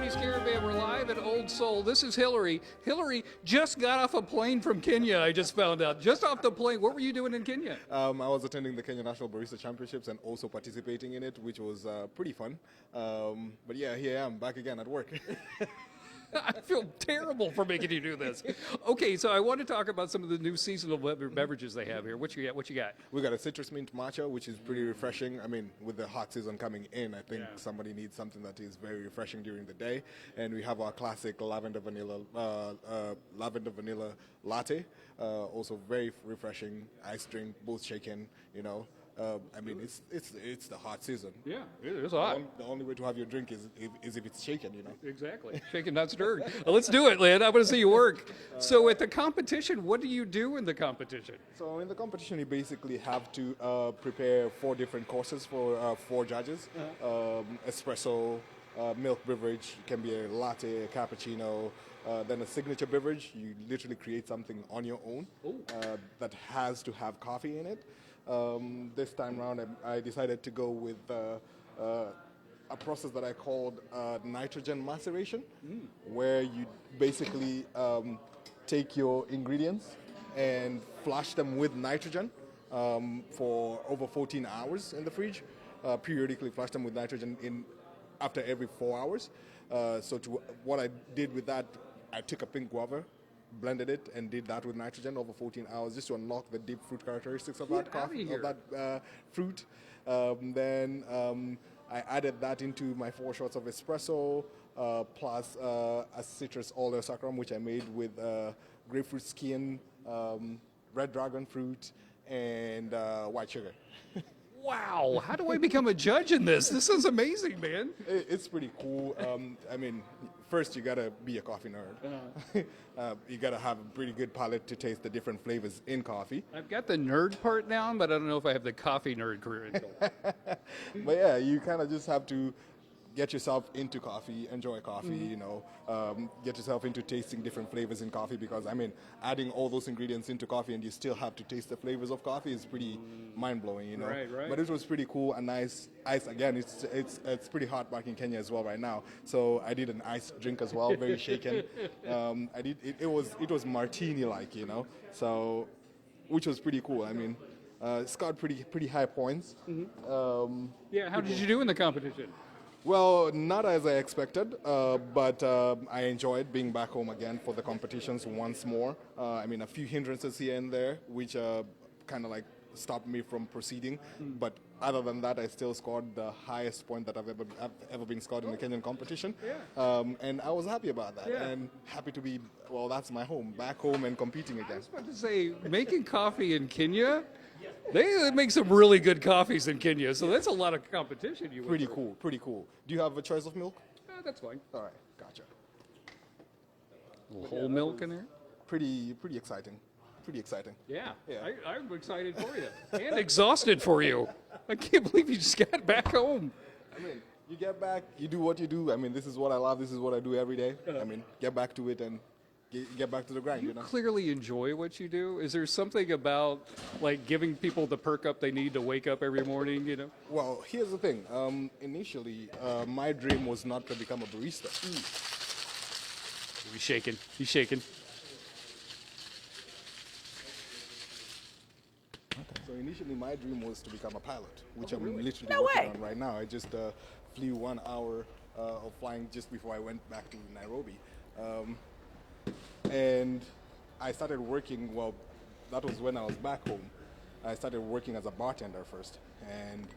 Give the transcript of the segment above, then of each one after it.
Cody's Caravan. We're live at Old Soul. This is Hillary. Hillary just got off a plane from Kenya, I just found out. Just off the plane. What were you doing in Kenya? I was attending the Kenya National Barista Championships and also participating in it, which was pretty fun. But yeah, here I am, back again at work. I feel terrible for making you do this. Okay, so I want to talk about some of the new seasonal beverages they have here. What you got? We got a citrus mint matcha, which is pretty refreshing. I mean, with the hot season coming in, I think somebody needs something that is very refreshing during the day. And we have our classic lavender vanilla latte, also very refreshing ice drink, both shaken. I mean, it's the hot season. Yeah, it is hot. The only way to have your drink is if it's shaken, Exactly. Shaken, not stirred. Well, let's do it, Lynn. I want to see you work. So at the competition, what do you do in the competition? So in the competition, you basically have to prepare 4 different courses for 4 judges. Espresso, milk beverage, can be a latte, a cappuccino, then a signature beverage. You literally create something on your own that has to have coffee in it. This time around, I decided to go with a process that I called nitrogen maceration, where you basically take your ingredients and flash them with nitrogen for over 14 hours in the fridge. Periodically flash them with nitrogen after every 4 hours. What I did with that, I took a pink guava, blended it, and did that with nitrogen over 14 hours just to unlock the deep fruit characteristics of that coffee, of that fruit. Then I added that into my 4 shots of espresso, plus a citrus all saccharum, which I made with grapefruit skin, red dragon fruit, and white sugar. Wow, how do I become a judge in this? This is amazing, man. It's pretty cool. I mean, first you gotta be a coffee nerd. You gotta have a pretty good palate to taste the different flavors in coffee. I've got the nerd part down, but I don't know if I have the coffee nerd career. But yeah, you kind of just have to get yourself into coffee, enjoy coffee, get yourself into tasting different flavors in coffee, because I mean, adding all those ingredients into coffee and you still have to taste the flavors of coffee is pretty mind-blowing, Right. But it was pretty cool, a nice ice. Again, it's pretty hot back in Kenya as well right now, so I did an iced drink as well, very shaken. It was martini-like, so which was pretty cool. I mean, it's got pretty high points. How did you do in the competition? Well, not as I expected, but I enjoyed being back home again for the competitions once more. I mean, a few hindrances here and there, which kind of like stopped me from proceeding. But other than that, I still scored the highest point that I've ever been scored in the Kenyan competition. And I was happy about that, and happy to be, well, that's my home, back home and competing again. I was about to say, making coffee in Kenya, they make some really good coffees in Kenya, so that's a lot of competition. Pretty cool. Do you have a choice of milk? That's fine. All right, gotcha. A little whole milk in there? Pretty exciting. Pretty exciting. Yeah. I'm excited for you. And exhausted for you. I can't believe you just got back home. I mean, you get back, you do what you do. I mean, this is what I love. This is what I do every day. I mean, get back to it and get back to the grind, You clearly enjoy what you do. Is there something about, like, giving people the perk up they need to wake up every morning, Well, here's the thing. Initially, my dream was not to become a barista. He's shaking. He's shaking. So initially, my dream was to become a pilot, which I'm literally working on right now. I just flew 1 hour of flying just before I went back to Nairobi. And I started working, well, that was when I was back home. I started working as a bartender first, and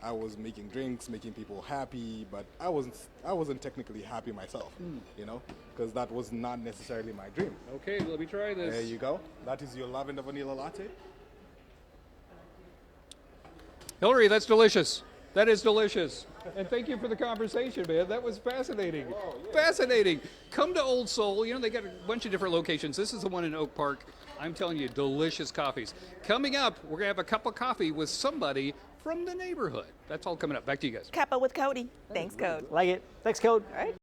I was making drinks, making people happy, but I wasn't technically happy myself, because that was not necessarily my dream. Okay, let me try this. There you go. That is your lavender vanilla latte. Hillary, that's delicious. That is delicious. And thank you for the conversation, man. That was fascinating. Oh, yeah. Fascinating. Come to Old Soul. They got a bunch of different locations. This is the one in Oak Park. I'm telling you, delicious coffees. Coming up, we're going to have a cup of coffee with somebody from the neighborhood. That's all coming up. Back to you guys. Cuppa with Cody. Thanks, Code. Like it. Thanks, Code. All right.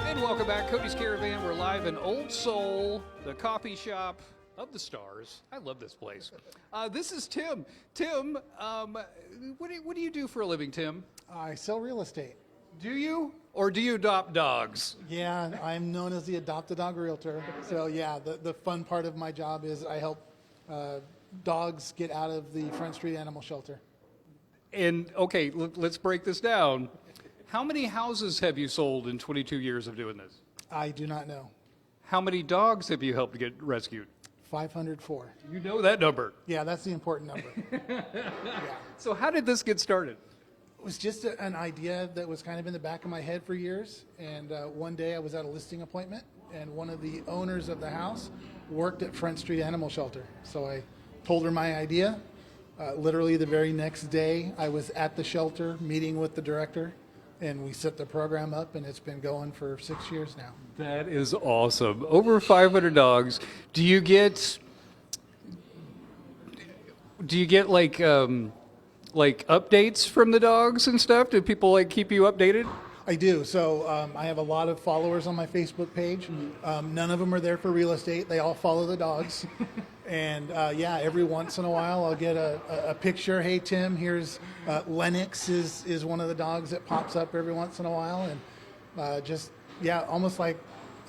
And welcome back. Cody's Caravan. We're live in Old Soul, the coffee shop. of the stars. I love this place. This is Tim. Tim, what do you do for a living, Tim? I sell real estate. Do you? Or do you adopt dogs? Yeah, I'm known as the Adopt-A Dog Realtor. So yeah, the fun part of my job is I help dogs get out of the Front Street Animal Shelter. And okay, let's break this down. How many houses have you sold in 22 years of doing this? I do not know. How many dogs have you helped get rescued? 504. You know that number. Yeah, that's the important number. Yeah. So how did this get started? It was just an idea that was kind of in the back of my head for years. And one day I was at a listing appointment, and one of the owners of the house worked at Front Street Animal Shelter. So I told her my idea. Literally the very next day, I was at the shelter meeting with the director, and we set the program up, and it's been going for 6 years now. That is awesome. Over 500 dogs. Do you get like updates from the dogs and stuff? Do people like keep you updated? I do. So I have a lot of followers on my Facebook page. None of them are there for real estate. They all follow the dogs. And yeah, every once in a while I'll get a picture. Hey, Tim, here's Lennox is one of the dogs that pops up every once in a while. And just, yeah, almost like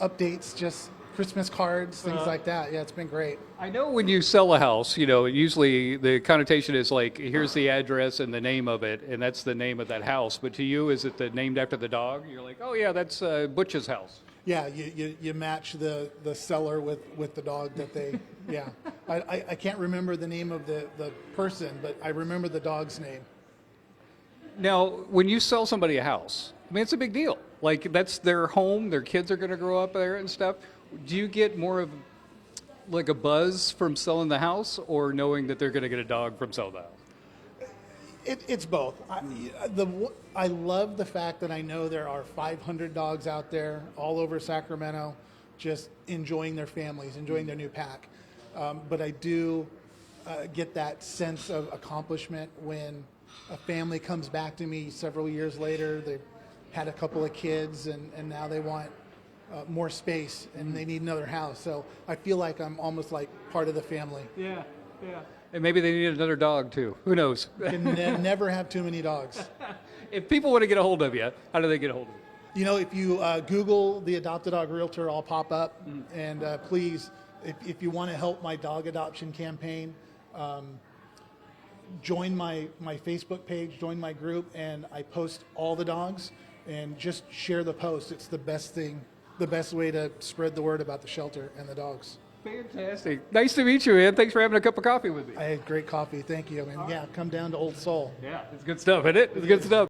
updates, just Christmas cards, things like that. Yeah, it's been great. I know when you sell a house, you know, usually the connotation is like, here's the address and the name of it, and that's the name of that house. But to you, is it named after the dog? You're like, oh yeah, that's Butch's house. Yeah, you match the seller with the dog that they, yeah. I can't remember the name of the person, but I remember the dog's name. Now, when you sell somebody a house, I mean, it's a big deal. Like, that's their home, their kids are going to grow up there and stuff. Do you get more of like a buzz from selling the house, or knowing that they're going to get a dog from selling the house? It's both. I love the fact that I know there are 500 dogs out there all over Sacramento just enjoying their families, enjoying their new pack. But I do get that sense of accomplishment when a family comes back to me several years later. They've had a couple of kids, and now they want more space, and they need another house. So I feel like I'm almost like part of the family. Yeah, yeah. And maybe they need another dog too. Who knows? Can never have too many dogs. If people want to get a hold of you, how do they get a hold of you? You know, if you Google the Adopt-A Dog Realtor, I'll pop up. And please, if you want to help my dog adoption campaign, join my Facebook page, join my group, and I post all the dogs, and just share the post. It's the best thing, the best way to spread the word about the shelter and the dogs. Fantastic. Nice to meet you, man. Thanks for having a cup of coffee with me. I had great coffee. Thank you. And yeah, come down to Old Soul. Yeah, it's good stuff, isn't it? It's good stuff.